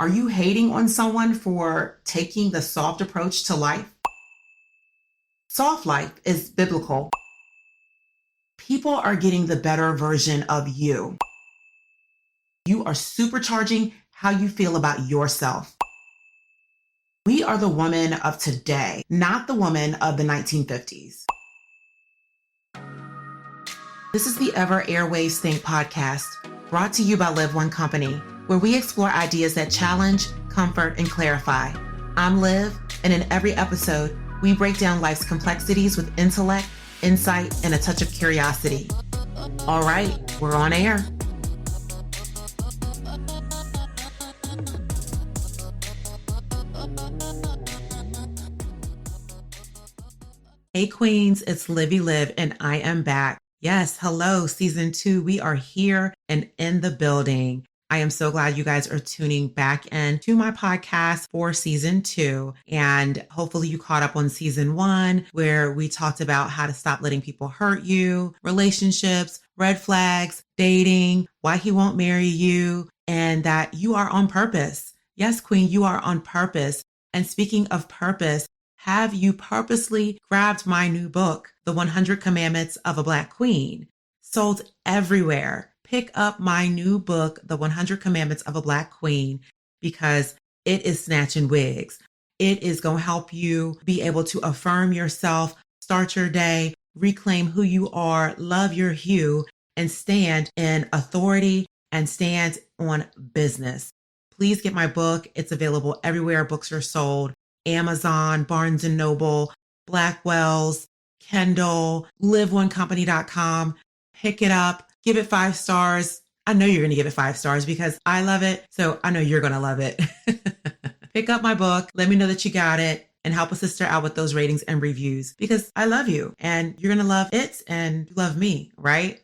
Are you hating on someone for taking the soft approach to life? Soft life is biblical. People are getting the better version of you. You are supercharging how you feel about yourself. We are the woman of today, not the woman of the 1950s. This is the Ever Airwaves Think podcast, brought to you by Live One Company, where we explore ideas that challenge, comfort, and clarify. I'm Liv, and in every episode, we break down life's complexities with intellect, insight, and a touch of curiosity. All right, we're on air. Hey Queens, it's Livy Liv, and I am back. Yes, hello, season 2. We are here and in the building. I am so glad you guys are tuning back in to my podcast for season 2. And hopefully you caught up on season 1, where we talked about how to stop letting people hurt you, relationships, red flags, dating, why he won't marry you, and that you are on purpose. Yes, Queen, you are on purpose. And speaking of purpose, have you purposely grabbed my new book, The 100 Commandments of a Black Queen? Sold everywhere. Pick up my new book, The 100 Commandments of a Black Queen, because it is snatching wigs. It is going to help you be able to affirm yourself, start your day, reclaim who you are, love your hue, and stand in authority and stand on business. Please get my book. It's available everywhere books are sold. Amazon, Barnes & Noble, Blackwell's, Kindle, liveonecompany.com. Pick it up, give it 5 stars. I know you're going to give it 5 stars because I love it. So I know you're going to love it. Pick up my book. Let me know that you got it and help a sister out with those ratings and reviews because I love you and you're going to love it and you love me, right?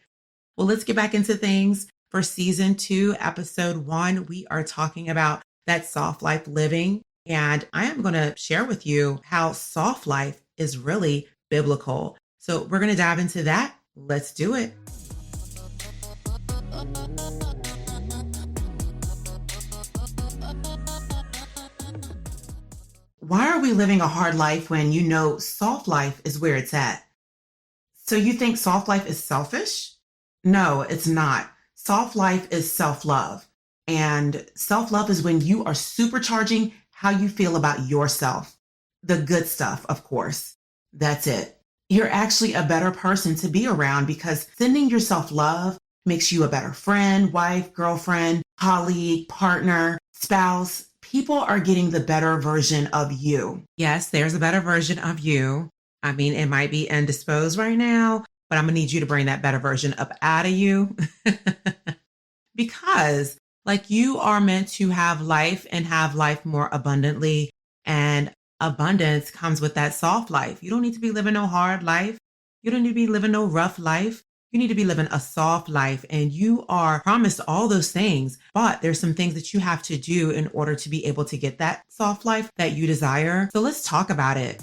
Well, let's get back into things. For season 2, episode 1, we are talking about that soft life living. And I am going to share with you how soft life is really biblical. So we're going to dive into that. Let's do it. Why are we living a hard life when you know soft life is where it's at? So you think soft life is selfish? No, it's not. Soft life is self-love. And self-love is when you are supercharging how you feel about yourself. The good stuff, of course. That's it. You're actually a better person to be around because sending yourself love makes you a better friend, wife, girlfriend, colleague, partner, spouse. People are getting the better version of you. Yes, there's a better version of you. I mean, it might be indisposed right now, but I'm going to need you to bring that better version up out of you because you are meant to have life and have life more abundantly. And abundance comes with that soft life. You don't need to be living no hard life. You don't need to be living no rough life. You need to be living a soft life. And you are promised all those things. But there's some things that you have to do in order to be able to get that soft life that you desire. So let's talk about it.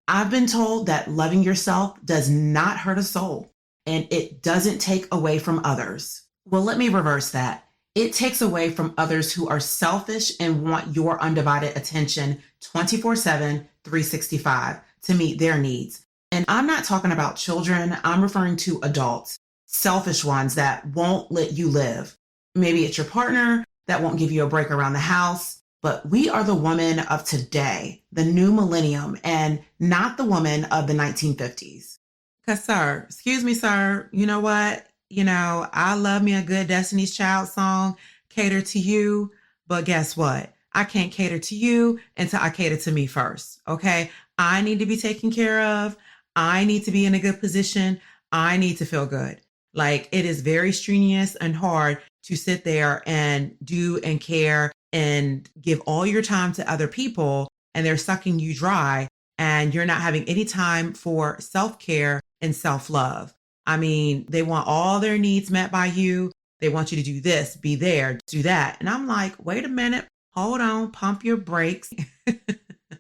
I've been told that loving yourself does not hurt a soul and it doesn't take away from others. Well, let me reverse that. It takes away from others who are selfish and want your undivided attention 24/7, 365 to meet their needs. And I'm not talking about children. I'm referring to adults, selfish ones that won't let you live. Maybe it's your partner that won't give you a break around the house. But we are the woman of today, the new millennium, and not the woman of the 1950s. Because, sir, excuse me, sir, you know what? I love me a good Destiny's Child song, cater to you. But guess what? I can't cater to you until I cater to me first, okay? I need to be taken care of. I need to be in a good position. I need to feel good. It is very strenuous and hard to sit there and do and care and give all your time to other people and they're sucking you dry and you're not having any time for self-care and self-love. I mean, they want all their needs met by you. They want you to do this, be there, do that. And I'm like, wait a minute, hold on, pump your brakes.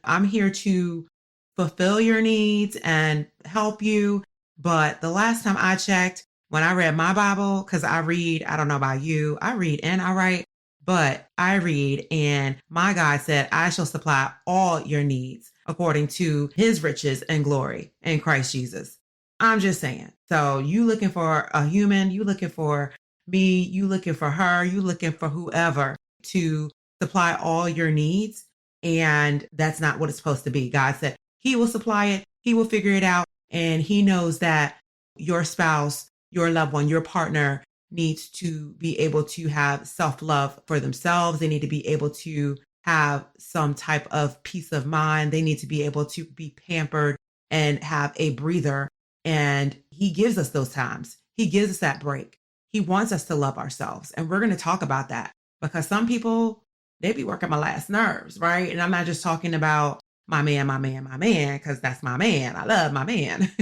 I'm here to fulfill your needs and help you But the last time I checked, when I read my Bible, because I read, I don't know about you, I read and I write, but I read, and my God said, I shall supply all your needs according to his riches and glory in Christ Jesus. I'm just saying. So you looking for a human, you looking for me, you looking for her, you looking for whoever to supply all your needs. And that's not what it's supposed to be. God said he will supply it, he will figure it out. And he knows that your spouse, your loved one, your partner needs to be able to have self-love for themselves. They need to be able to have some type of peace of mind. They need to be able to be pampered and have a breather. And he gives us those times. He gives us that break. He wants us to love ourselves. And we're going to talk about that because some people, they be working my last nerves, right? And I'm not just talking about my man, because that's my man. I love my man.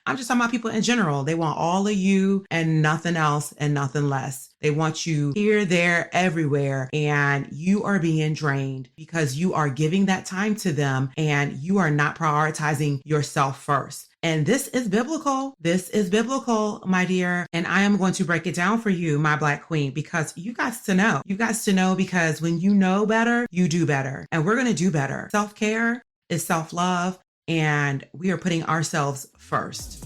I'm just talking about people in general. They want all of you and nothing else and nothing less. They want you here, there, everywhere. And you are being drained because you are giving that time to them and you are not prioritizing yourself first. And this is biblical. This is biblical, my dear. And I am going to break it down for you, my Black queen, because you guys to know. You guys to know because when you know better, you do better. And we're going to do better. Self-care is self-love. And we are putting ourselves first.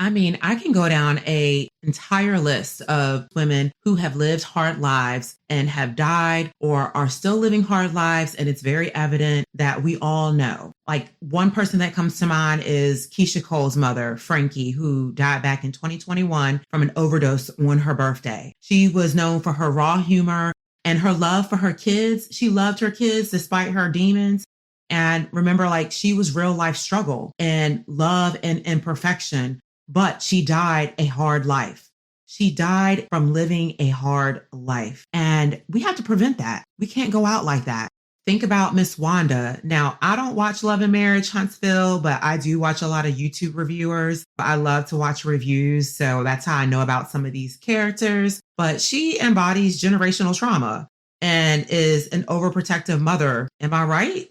I mean, I can go down a entire list of women who have lived hard lives and have died or are still living hard lives. And it's very evident that we all know. Like one person that comes to mind is Keisha Cole's mother, Frankie, who died back in 2021 from an overdose on her birthday. She was known for her raw humor and her love for her kids. She loved her kids despite her demons. And remember, like she was real life struggle and love and imperfection. But she died a hard life. She died from living a hard life. And we have to prevent that. We can't go out like that. Think about Miss Wanda. Now, I don't watch Love and Marriage Huntsville, but I do watch a lot of YouTube reviewers. I love to watch reviews. So that's how I know about some of these characters. But she embodies generational trauma and is an overprotective mother. Am I right?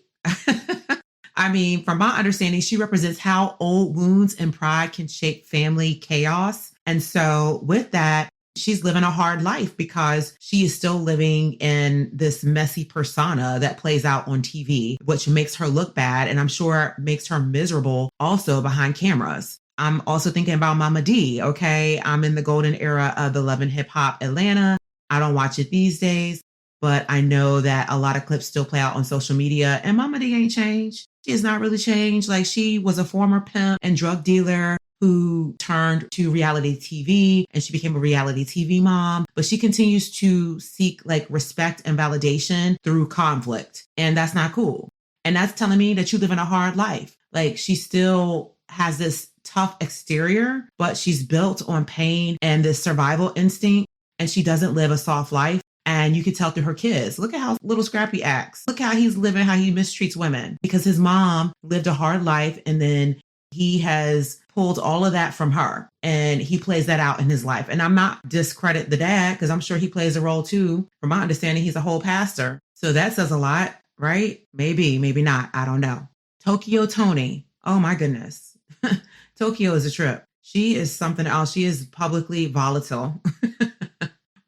I mean, from my understanding, she represents how old wounds and pride can shape family chaos. And so with that, she's living a hard life because she is still living in this messy persona that plays out on TV, which makes her look bad. And I'm sure makes her miserable also behind cameras. I'm also thinking about Mama D. Okay. I'm in the golden era of the Love and Hip Hop Atlanta. I don't watch it these days, but I know that a lot of clips still play out on social media and Mama D ain't changed. She has not really changed. Like she was a former pimp and drug dealer who turned to reality TV and she became a reality TV mom, but she continues to seek like respect and validation through conflict. And that's not cool. And that's telling me that you live in a hard life. Like she still has this tough exterior, but she's built on pain and this survival instinct. And she doesn't live a soft life. And you can tell through her kids. Look at how little Scrappy acts. Look how he's living, how he mistreats women because his mom lived a hard life. And then he has pulled all of that from her and he plays that out in his life. And I'm not discredit the dad because I'm sure he plays a role too. From my understanding, he's a whole pastor. So that says a lot, right? Maybe, maybe not. I don't know. Tokyo Toni. Oh my goodness. Tokyo is a trip. She is something else. She is publicly volatile.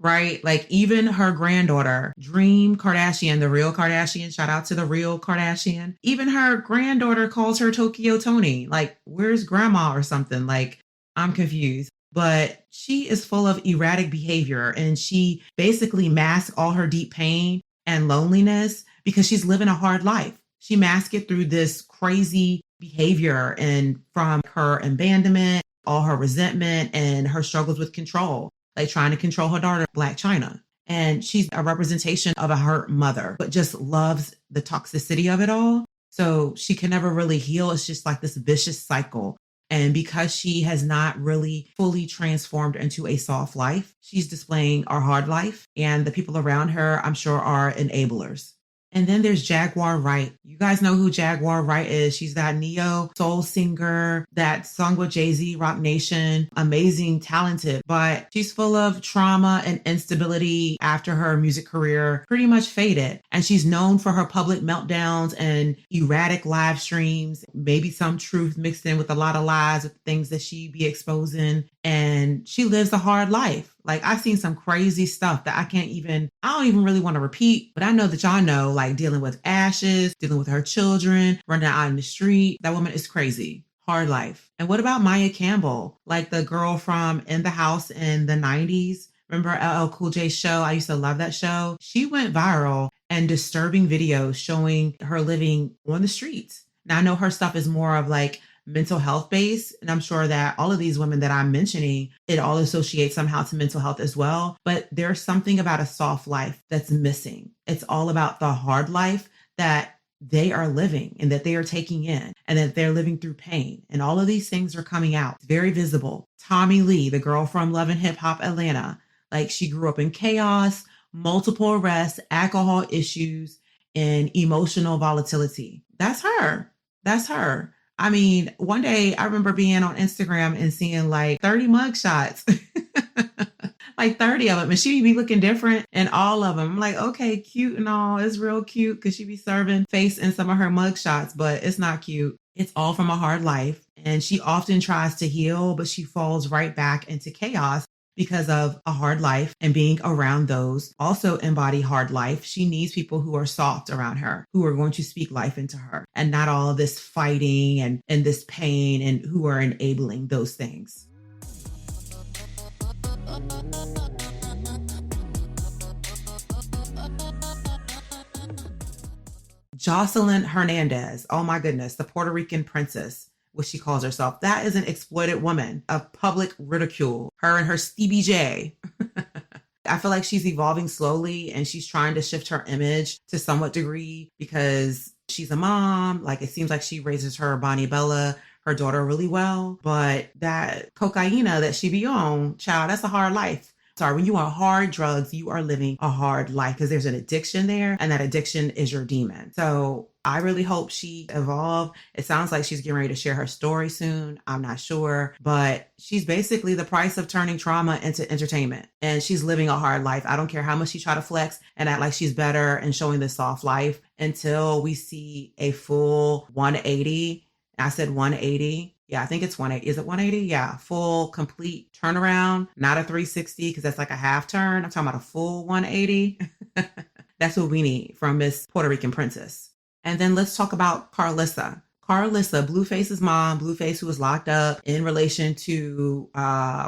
Right? Like even her granddaughter, Dream Kardashian, the real Kardashian, shout out to the real Kardashian. Even her granddaughter calls her Tokyo Toni. Like, where's grandma or something? Like, I'm confused. But she is full of erratic behavior and she basically masks all her deep pain and loneliness because she's living a hard life. She masks it through this crazy behavior and from her abandonment, all her resentment and her struggles with control. Like trying to control her daughter, Black China. And she's a representation of a hurt mother, but just loves the toxicity of it all. So she can never really heal. It's just like this vicious cycle. And because she has not really fully transformed into a soft life, she's displaying our hard life. And the people around her, I'm sure, are enablers. And then there's Jaguar Wright. You guys know who Jaguar Wright is. She's that neo soul singer that sung with Jay-Z, Rock Nation. Amazing, talented, but she's full of trauma and instability after her music career pretty much faded. And she's known for her public meltdowns and erratic live streams, maybe some truth mixed in with a lot of lies with things that she be exposing. And she lives a hard life. Like, I've seen some crazy stuff that I don't even really want to repeat, but I know that y'all know, like dealing with ashes, dealing with her children, running out in the street. That woman is crazy. Hard life. And what about Maya Campbell? Like the girl from In the House in the 90s. Remember LL Cool J's show? I used to love that show. She went viral and disturbing videos showing her living on the streets. Now, I know her stuff is more of like mental health based. And I'm sure that all of these women that I'm mentioning, it all associates somehow to mental health as well. But there's something about a soft life that's missing. It's all about the hard life that they are living and that they are taking in and that they're living through pain. And all of these things are coming out. It's very visible. Tommy Lee, the girl from Love and Hip Hop Atlanta, like she grew up in chaos, multiple arrests, alcohol issues, and emotional volatility. That's her. That's her. I mean, one day I remember being on Instagram and seeing like 30 mugshots, like 30 of them. And she be looking different in all of them. I'm like, okay, cute and all. It's real cute because she be serving face in some of her mugshots, but it's not cute. It's all from a hard life. And she often tries to heal, but she falls right back into chaos because of a hard life and being around those also embody hard life. She needs people who are soft around her, who are going to speak life into her and not all this fighting and this pain and who are enabling those things. Jocelyn Hernandez. Oh my goodness. The Puerto Rican princess, what she calls herself. That is an exploited woman of public ridicule. Her and her Stevie J. I feel like she's evolving slowly and she's trying to shift her image to somewhat degree because she's a mom. Like, it seems like she raises her Bonnie Bella, her daughter, really well. But that cocaina that she be on, child, that's a hard life. Sorry, when you are hard drugs, you are living a hard life because there's an addiction there and that addiction is your demon. So I really hope she evolved. It sounds like she's getting ready to share her story soon. I'm not sure, but she's basically the price of turning trauma into entertainment and she's living a hard life. I don't care how much she try to flex and act like she's better and showing this soft life until we see a full 180. I said 180. Yeah, I think it's 180. Is it 180? Yeah, full, complete turnaround, not a 360 because that's like a half turn. I'm talking about a full 180. That's what we need from Miss Puerto Rican Princess. And then let's talk about Carlissa. Carlissa, Blueface's mom, Blueface, who was locked up in relation to,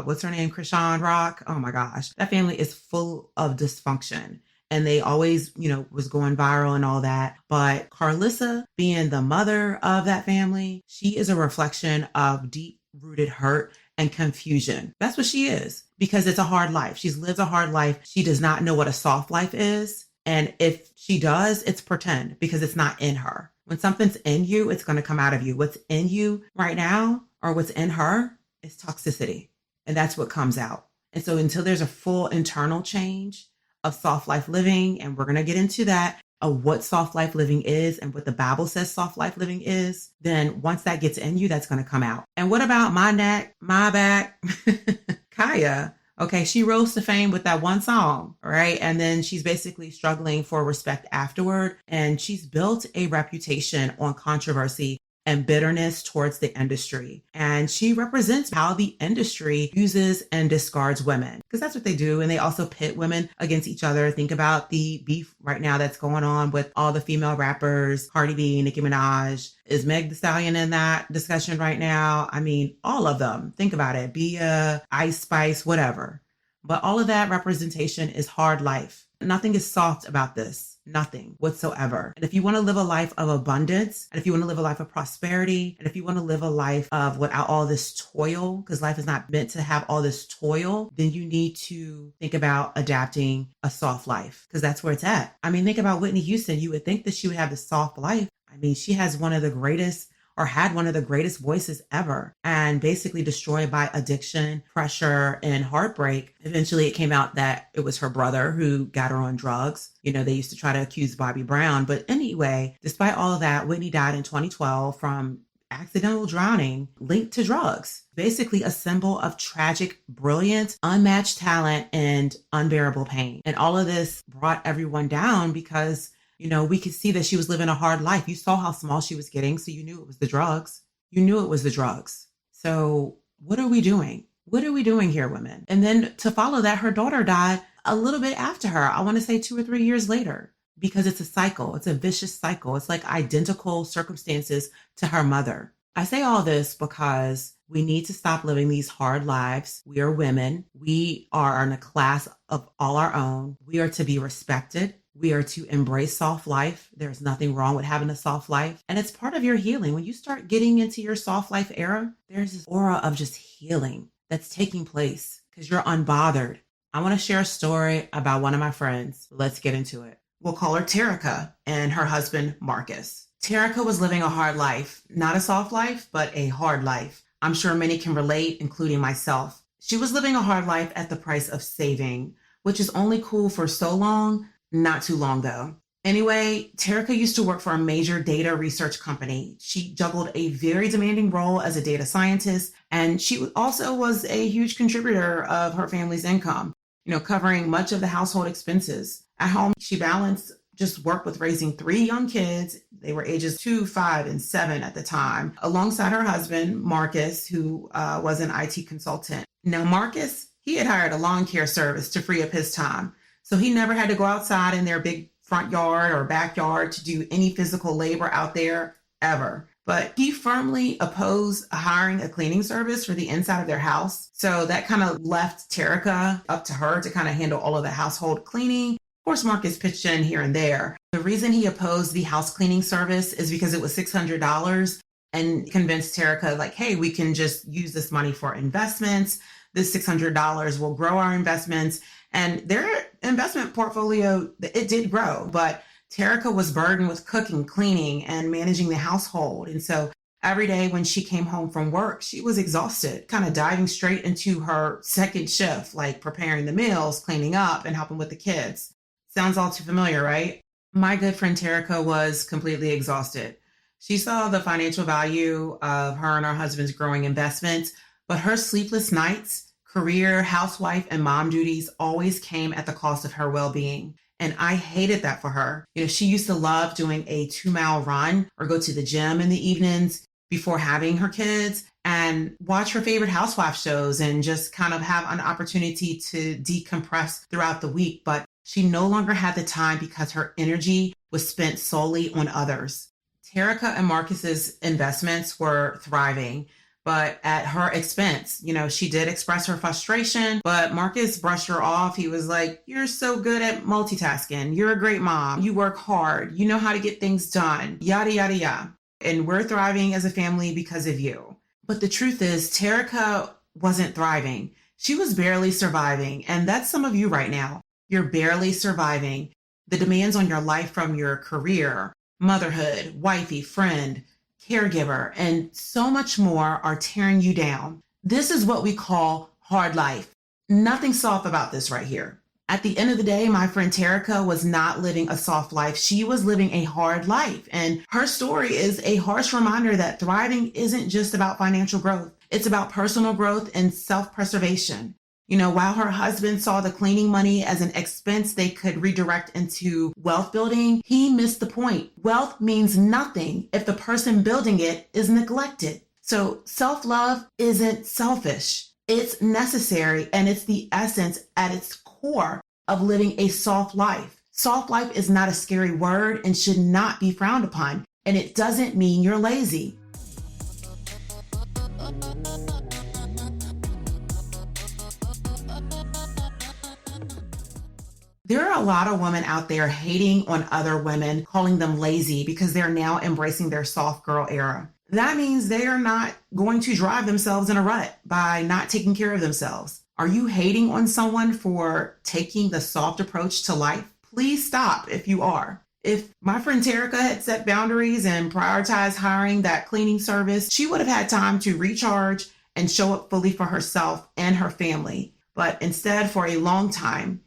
what's her name? Krishan Rock. Oh my gosh. That family is full of dysfunction. And they always, was going viral and all that. But Carlissa, being the mother of that family, she is a reflection of deep-rooted hurt and confusion. That's what she is, because it's a hard life. She's lived a hard life. She does not know what a soft life is. And if she does, it's pretend because it's not in her. When something's in you, it's going to come out of you. What's in you right now or what's in her is toxicity. And that's what comes out. And so until there's a full internal change of soft life living, and we're going to get into that, of what soft life living is and what the Bible says soft life living is, then once that gets in you, that's going to come out. And what about my neck, my back? Kaya. Okay, she rose to fame with that one song, right? And then she's basically struggling for respect afterward. And she's built a reputation on controversy and bitterness towards the industry. And she represents how the industry uses and discards women, because that's what they do. And they also pit women against each other. Think about the beef right now that's going on with all the female rappers, Cardi B, Nicki Minaj. Is Meg Thee Stallion in that discussion right now? I mean, all of them. Think about it. Bia, Ice Spice, whatever. But all of that representation is hard life. Nothing is soft about this. Nothing whatsoever. And if you want to live a life of abundance, and if you want to live a life of prosperity, and if you want to live a life of without all this toil, because life is not meant to have all this toil, then you need to think about adapting a soft life, because that's where it's at. I mean, think about Whitney Houston. You would think that she would have this soft life. I mean, she has one of the greatest or had one of the greatest voices ever, and basically destroyed by addiction, pressure, and heartbreak. Eventually, it came out that it was her brother who got her on drugs. They used to try to accuse Bobby Brown. But anyway, despite all of that, Whitney died in 2012 from accidental drowning linked to drugs. Basically a symbol of tragic brilliance, unmatched talent, and unbearable pain. And all of this brought everyone down because, we could see that she was living a hard life. You saw how small she was getting, so you knew it was the drugs. So what are we doing? What are we doing here, women? And then to follow that, her daughter died a little bit after her. I want to say 2 or 3 years later. Because it's a cycle. It's a vicious cycle. It's like identical circumstances to her mother. I say all this because we need to stop living these hard lives. We are women. We are in a class of all our own. We are to be respected. We are to embrace soft life. There's nothing wrong with having a soft life. And it's part of your healing. When you start getting into your soft life era, there's this aura of just healing that's taking place because you're unbothered. I want to share a story about one of my friends. Let's get into it. We'll call her Terica and her husband, Marcus. Terica was living a hard life, not a soft life, but a hard life. I'm sure many can relate, including myself. She was living a hard life at the price of saving, which is only cool for so long, not too long though. Anyway, Terica used to work for a major data research company. She juggled a very demanding role as a data scientist, and she also was a huge contributor of her family's income, covering much of the household expenses. At home, she balanced just work with raising 3 young kids. They were ages 2, 5, and 7 at the time, alongside her husband, Marcus, who was an IT consultant. Now, Marcus, he had hired a lawn care service to free up his time. So he never had to go outside in their big front yard or backyard to do any physical labor out there ever. But he firmly opposed hiring a cleaning service for the inside of their house. So that kind of left Terica up to her to kind of handle all of the household cleaning. Of course, Marcus pitched in here and there. The reason he opposed the house cleaning service is because it was $600 and convinced Terica, like, hey, we can just use this money for investments. This $600 will grow our investments. And their investment portfolio, it did grow, but Terica was burdened with cooking, cleaning, and managing the household. And so every day when she came home from work, she was exhausted, kind of diving straight into her second shift, like preparing the meals, cleaning up, and helping with the kids. Sounds all too familiar, right? My good friend Terica was completely exhausted. She saw the financial value of her and her husband's growing investments, but her sleepless nights, career, housewife, and mom duties always came at the cost of her well-being. And I hated that for her. She used to love doing a 2-mile run or go to the gym in the evenings before having her kids and watch her favorite housewife shows and just kind of have an opportunity to decompress throughout the week. But she no longer had the time because her energy was spent solely on others. Terica and Marcus's investments were thriving, but at her expense. She did express her frustration, but Marcus brushed her off. He was like, you're so good at multitasking. You're a great mom. You work hard. You know how to get things done. Yada, yada, yada. And we're thriving as a family because of you. But the truth is, Terica wasn't thriving. She was barely surviving. And that's some of you right now. You're barely surviving. The demands on your life from your career, motherhood, wifey, friend, caregiver, and so much more are tearing you down. This is what we call hard life. Nothing soft about this right here. At the end of the day, my friend Terica was not living a soft life. She was living a hard life. And her story is a harsh reminder that thriving isn't just about financial growth. It's about personal growth and self-preservation. While her husband saw the cleaning money as an expense they could redirect into wealth building, he missed the point. Wealth means nothing if the person building it is neglected. So self-love isn't selfish. It's necessary, and it's the essence at its core of living a soft life. Soft life is not a scary word and should not be frowned upon, and it doesn't mean you're lazy. There are a lot of women out there hating on other women, calling them lazy because they're now embracing their soft girl era. That means they are not going to drive themselves in a rut by not taking care of themselves. Are you hating on someone for taking the soft approach to life? Please stop if you are. If my friend Terica had set boundaries and prioritized hiring that cleaning service, she would have had time to recharge and show up fully for herself and her family. But instead, for a long time,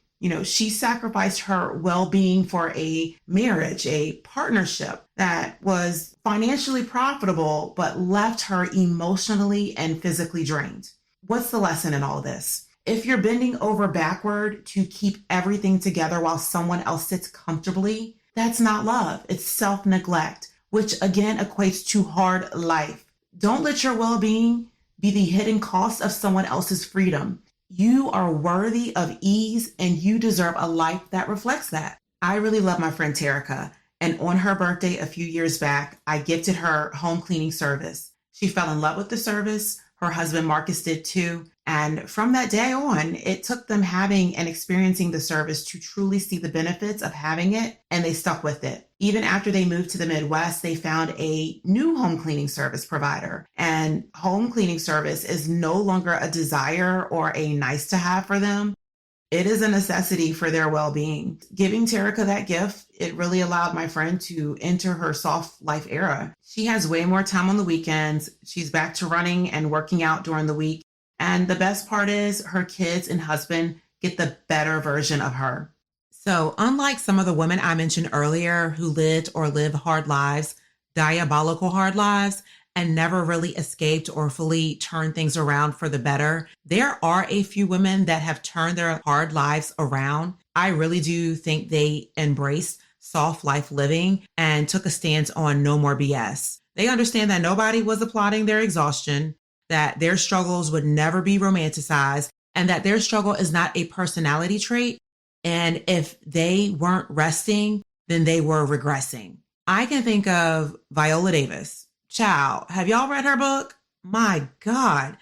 she sacrificed her well-being for a marriage, a partnership that was financially profitable, but left her emotionally and physically drained. What's the lesson in all this? If you're bending over backward to keep everything together while someone else sits comfortably, that's not love. It's self-neglect, which again equates to hard life. Don't let your well-being be the hidden cost of someone else's freedom. You are worthy of ease and you deserve a life that reflects that. I really love my friend Terica, and on her birthday a few years back, I gifted her home cleaning service. She fell in love with the service. Her husband Marcus did too. And from that day on, it took them having and experiencing the service to truly see the benefits of having it, and they stuck with it. Even after they moved to the Midwest, they found a new home cleaning service provider. And home cleaning service is no longer a desire or a nice to have for them. It is a necessity for their well-being. Giving Terica that gift, it really allowed my friend to enter her soft life era. She has way more time on the weekends. She's back to running and working out during the week. And the best part is her kids and husband get the better version of her. So unlike some of the women I mentioned earlier who lived or live hard lives, diabolical hard lives, and never really escaped or fully turned things around for the better, there are a few women that have turned their hard lives around. I really do think they embraced soft life living and took a stance on no more BS. They understand that nobody was applauding their exhaustion, that their struggles would never be romanticized, and that their struggle is not a personality trait. And if they weren't resting, then they were regressing. I can think of Viola Davis. Child, have y'all read her book? My God,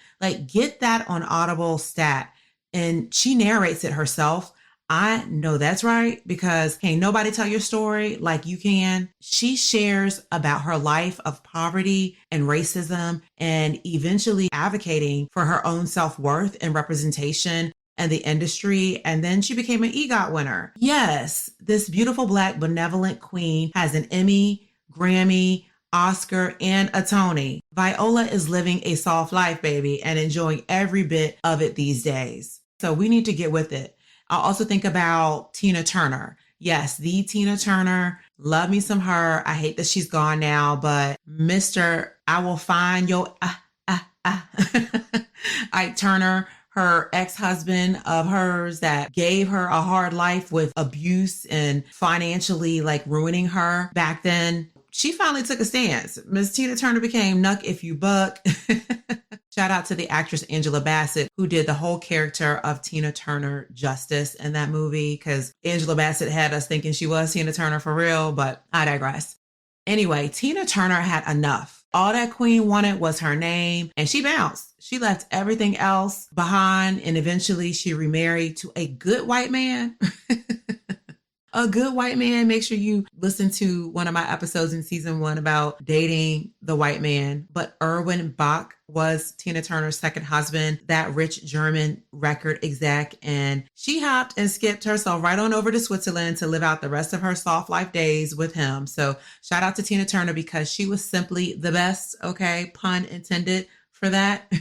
get that on Audible stat. And she narrates it herself. I know that's right, because can't nobody tell your story like you can. She shares about her life of poverty and racism and eventually advocating for her own self-worth and representation in the industry. And then she became an EGOT winner. Yes, this beautiful Black benevolent queen has an Emmy, Grammy, Oscar, and a Tony. Viola is living a soft life, baby, and enjoying every bit of it these days. So we need to get with it. I also think about Tina Turner. Yes, the Tina Turner. Love me some her. I hate that she's gone now, but Mr. I will find your Ike Turner, her ex-husband of hers that gave her a hard life with abuse and financially ruining her back then. She finally took a stance. Miss Tina Turner became Nuck If You Buck. Shout out to the actress Angela Bassett, who did the whole character of Tina Turner justice in that movie, because Angela Bassett had us thinking she was Tina Turner for real, but I digress. Anyway, Tina Turner had enough. All that queen wanted was her name, and she bounced. She left everything else behind, and eventually she remarried to a good white man. A good white man. Make sure you listen to one of my episodes in season 1 about dating the white man. But Erwin Bach was Tina Turner's second husband, that rich German record exec. And she hopped and skipped herself right on over to Switzerland to live out the rest of her soft life days with him. So shout out to Tina Turner, because she was simply the best. Okay, pun intended for that.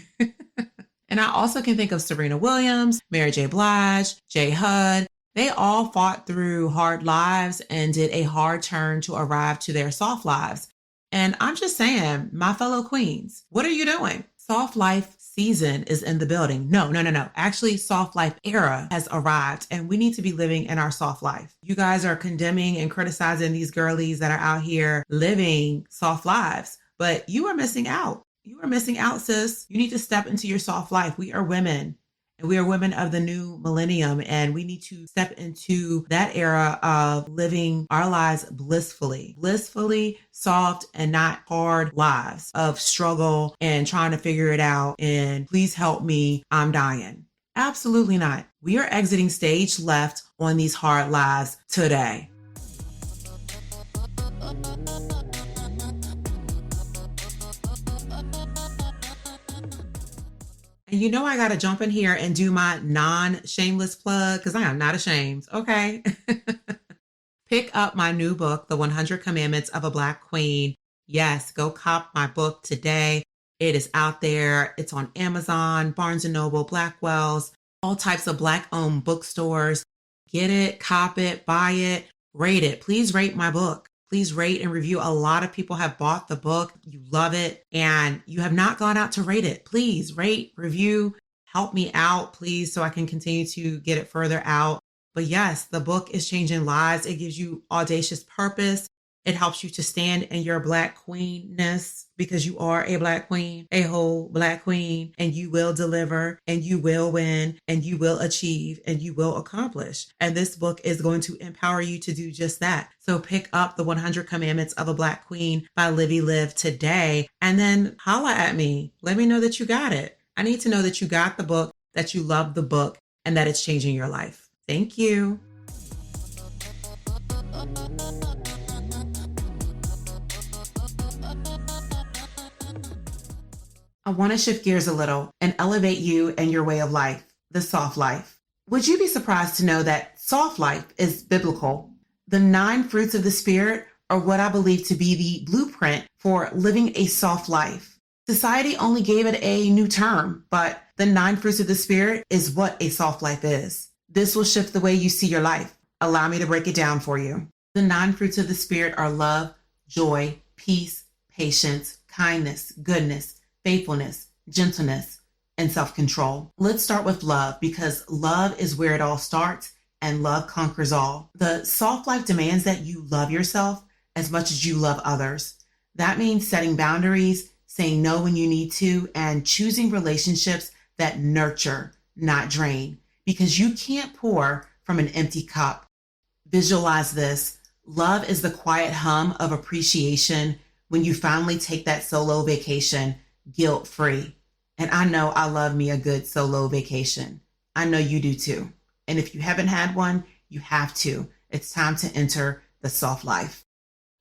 And I also can think of Serena Williams, Mary J. Blige, J. Hud. They all fought through hard lives and did a hard turn to arrive to their soft lives. And I'm just saying, my fellow queens, what are you doing? Soft life season is in the building. No. Actually, soft life era has arrived, and we need to be living in our soft life. You guys are condemning and criticizing these girlies that are out here living soft lives, but you are missing out. You are missing out, sis. You need to step into your soft life. We are women. And we are women of the new millennium, and we need to step into that era of living our lives blissfully soft and not hard lives of struggle and trying to figure it out. And please help me, I'm dying. Absolutely not. We are exiting stage left on these hard lives today. And you know I got to jump in here and do my non-shameless plug, because I am not ashamed, okay? Pick up my new book, The 100 Commandments of a Black Queen. Yes, go cop my book today. It is out there. It's on Amazon, Barnes & Noble, Blackwell's, all types of Black-owned bookstores. Get it, cop it, buy it, rate it. Please rate my book. Please rate and review. A lot of people have bought the book. You love it, and you have not gone out to rate it. Please rate, review, help me out, please, so I can continue to get it further out. But yes, the book is changing lives. It gives you audacious purpose. It helps you to stand in your Black queenness, because you are a Black queen, a whole Black queen, and you will deliver, and you will win, and you will achieve, and you will accomplish. And this book is going to empower you to do just that. So pick up The 100 Commandments of a Black Queen by Livy Live today, and then holla at me. Let me know that you got it. I need to know that you got the book, that you love the book, and that it's changing your life. Thank you. I want to shift gears a little and elevate you and your way of life, the soft life. Would you be surprised to know that soft life is biblical? The 9 fruits of the Spirit are what I believe to be the blueprint for living a soft life. Society only gave it a new term, but the 9 fruits of the Spirit is what a soft life is. This will shift the way you see your life. Allow me to break it down for you. The 9 fruits of the Spirit are love, joy, peace, patience, kindness, goodness, faithfulness, gentleness, and self-control. Let's start with love, because love is where it all starts, and love conquers all. The soft life demands that you love yourself as much as you love others. That means setting boundaries, saying no when you need to, and choosing relationships that nurture, not drain, because you can't pour from an empty cup. Visualize this. Love is the quiet hum of appreciation when you finally take that solo vacation, guilt-free. And I know I love me a good solo vacation. I know you do too. And if you haven't had one, you have to. It's time to enter the soft life.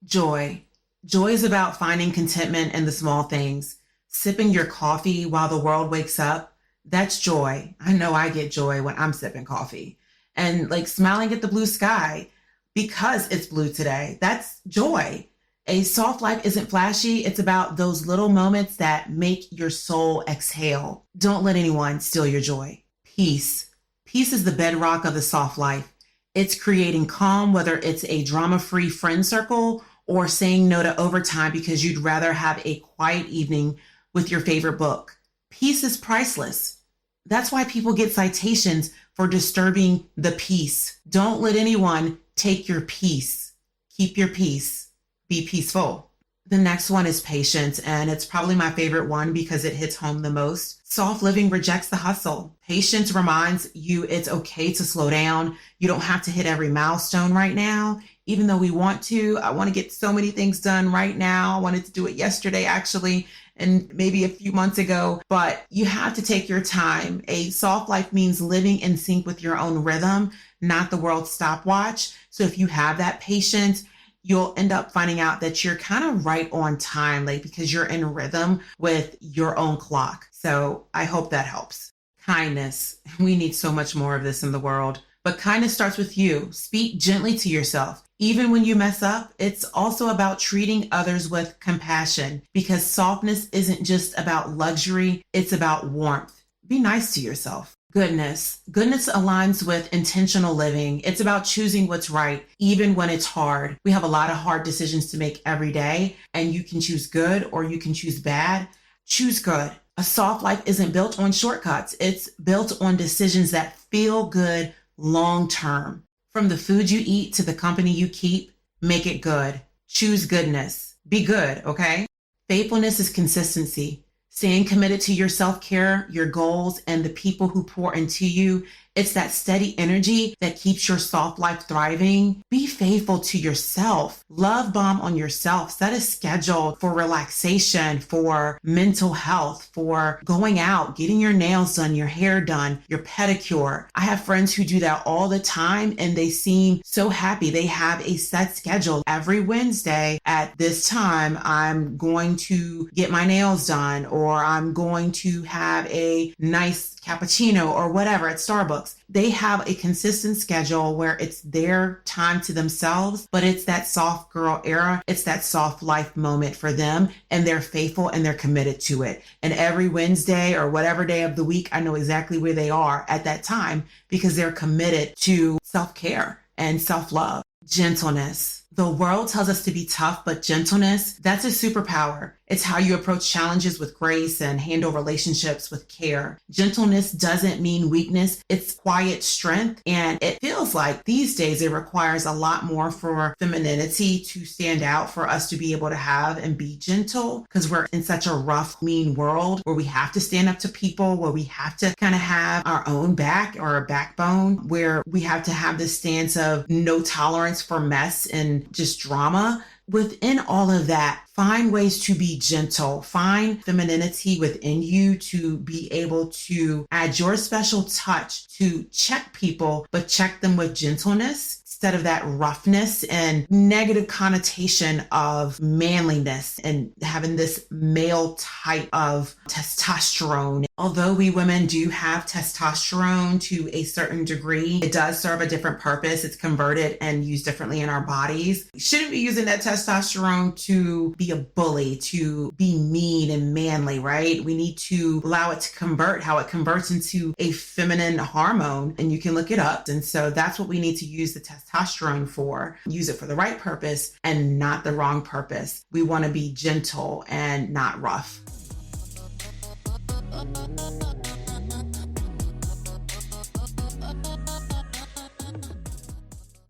Joy. Joy is about finding contentment in the small things. Sipping your coffee while the world wakes up. That's joy. I know I get joy when I'm sipping coffee. And like smiling at the blue sky because it's blue today. That's joy. A soft life isn't flashy. It's about those little moments that make your soul exhale. Don't let anyone steal your joy. Peace. Peace is the bedrock of the soft life. It's creating calm, whether it's a drama-free friend circle or saying no to overtime because you'd rather have a quiet evening with your favorite book. Peace is priceless. That's why people get citations for disturbing the peace. Don't let anyone take your peace. Keep your peace. Be peaceful. The next one is patience, and it's probably my favorite one because it hits home the most. Soft living rejects the hustle. Patience reminds you it's okay to slow down. You don't have to hit every milestone right now, even though we want to. I want to get so many things done right now. I wanted to do it yesterday, actually, and maybe a few months ago, but you have to take your time. A soft life means living in sync with your own rhythm, not the world's stopwatch. So if you have that patience, you'll end up finding out that you're kind of right on time, like because you're in rhythm with your own clock. So I hope that helps. Kindness. We need so much more of this in the world, but kindness starts with you. Speak gently to yourself. Even when you mess up, it's also about treating others with compassion, because softness isn't just about luxury. It's about warmth. Be nice to yourself. Goodness. Goodness aligns with intentional living. It's about choosing what's right, even when it's hard. We have a lot of hard decisions to make every day, and you can choose good or you can choose bad. Choose good. A soft life isn't built on shortcuts. It's built on decisions that feel good long term. From the food you eat to the company you keep, make it good. Choose goodness. Be good, okay? Faithfulness is consistency. Staying committed to your self-care, your goals, and the people who pour into you. It's that steady energy that keeps your soft life thriving. Be faithful to yourself. Love bomb on yourself. Set a schedule for relaxation, for mental health, for going out, getting your nails done, your hair done, your pedicure. I have friends who do that all the time and they seem so happy. They have a set schedule. Every Wednesday at this time, I'm going to get my nails done, or I'm going to have a nice cappuccino or whatever at Starbucks. looks. They have a consistent schedule where it's their time to themselves, but it's that soft girl era. It's that soft life moment for them, and they're faithful and they're committed to it. And every Wednesday or whatever day of the week, I know exactly where they are at that time because they're committed to self-care and self-love. Gentleness. The world tells us to be tough, but gentleness, that's a superpower. It's how you approach challenges with grace and handle relationships with care. Gentleness doesn't mean weakness. It's quiet strength. And it feels like these days it requires a lot more for femininity to stand out, for us to be able to have and be gentle, because we're in such a rough, mean world where we have to stand up to people, where we have to kind of have our own back or a backbone, where we have to have this stance of no tolerance for mess and just drama. Within all of that, find ways to be gentle. Find femininity within you to be able to add your special touch to check people, but check them with gentleness instead of that roughness and negative connotation of manliness and having this male type of testosterone. Although we women do have testosterone to a certain degree, it does serve a different purpose. It's converted and used differently in our bodies. We shouldn't be using that testosterone to be a bully, to be mean and manly, right? We need to allow it to convert, how it converts into a feminine hormone, and you can look it up. And so that's what we need to use the testosterone for. Use it for the right purpose and not the wrong purpose. We want to be gentle and not rough.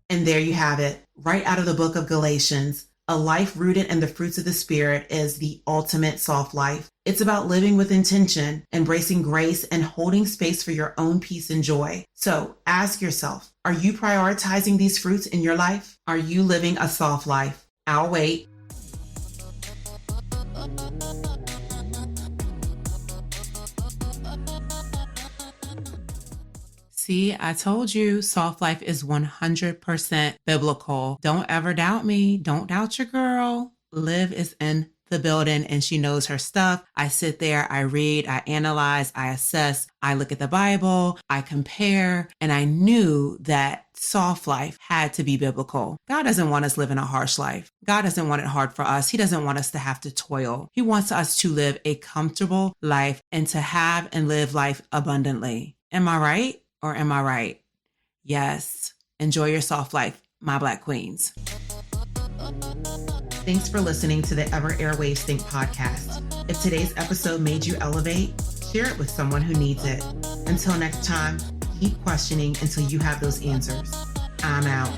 And there you have it, right out of the book of Galatians. A life rooted in the fruits of the Spirit is the ultimate soft life. It's about living with intention, embracing grace, and holding space for your own peace and joy. So ask yourself, are you prioritizing these fruits in your life? Are you living a soft life? I'll wait. See, I told you soft life is 100% biblical. Don't ever doubt me. Don't doubt your girl. Liv is in the building and she knows her stuff. I sit there, I read, I analyze, I assess, I look at the Bible, I compare, and I knew that soft life had to be biblical. God doesn't want us living a harsh life. God doesn't want it hard for us. He doesn't want us to have to toil. He wants us to live a comfortable life and to have and live life abundantly. Am I right? Or am I right? Yes. Enjoy your soft life, my Black queens. Thanks for listening to the Ever Airwaves Think podcast. If today's episode made you elevate, share it with someone who needs it. Until next time, keep questioning until you have those answers. I'm out.